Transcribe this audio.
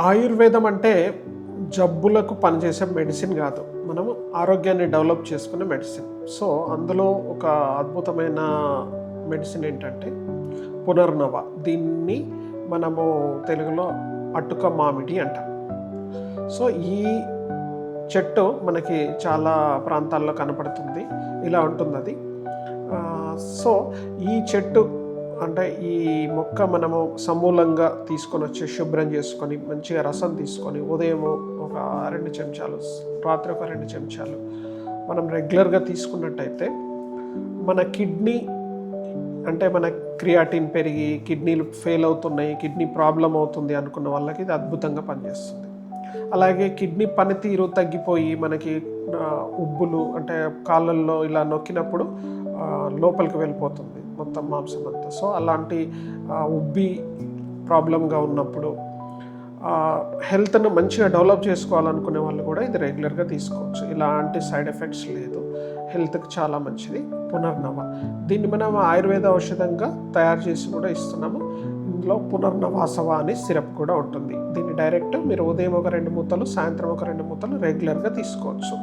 ఆయుర్వేదం అంటే జబ్బులకు పనిచేసే మెడిసిన్ కాదు, మనము ఆరోగ్యాన్ని డెవలప్ చేసుకునే మెడిసిన్. సో అందులో ఒక అద్భుతమైన మెడిసిన్ ఏంటంటే పునర్నవ. దీన్ని మనము తెలుగులో అటుక మామిడి అంటాం. సో ఈ చెట్టు మనకి చాలా ప్రాంతాల్లో కనపడుతుంది, ఇలా ఉంటుంది అది. సో ఈ చెట్టు అంటే ఈ మొక్క మనము సమూలంగా తీసుకొని వచ్చి శుభ్రం చేసుకొని మంచిగా రసం తీసుకొని ఉదయం ఒక 2 చెంచాలు, రాత్రి ఒక 2 చెంచాలు మనం రెగ్యులర్గా తీసుకున్నట్టయితే మన కిడ్నీ అంటే మన క్రియాటిన్ పెరిగి కిడ్నీలు ఫెయిల్ అవుతున్నాయి, కిడ్నీ ప్రాబ్లం అవుతుంది అనుకున్న వాళ్ళకి ఇది అద్భుతంగా పనిచేస్తుంది. అలాగే కిడ్నీ పనితీరు తగ్గిపోయి మనకి ఉబ్బులు అంటే కాళ్ళల్లో ఇలా నొక్కినప్పుడు లోపలికి వెళ్ళిపోతుంది మొత్తం మాంసం అంతా. సో అలాంటి ఉబ్బి ప్రాబ్లంగా ఉన్నప్పుడు హెల్త్ను మంచిగా డెవలప్ చేసుకోవాలనుకునే వాళ్ళు కూడా ఇది రెగ్యులర్గా తీసుకోవచ్చు. ఇలాంటి సైడ్ ఎఫెక్ట్స్ లేదు, హెల్త్కి చాలా మంచిది పునర్నవ. దీన్ని మనం ఆయుర్వేద ఔషధంగా తయారు చేసి కూడా ఇస్తున్నాము. ఇందులో పునర్నవాసవ అని సిరప్ కూడా ఉంటుంది. దీన్ని డైరెక్ట్ మీరు ఉదయం ఒక 2 మూతలు, సాయంత్రం ఒక 2 మూతలు రెగ్యులర్గా తీసుకోవచ్చు.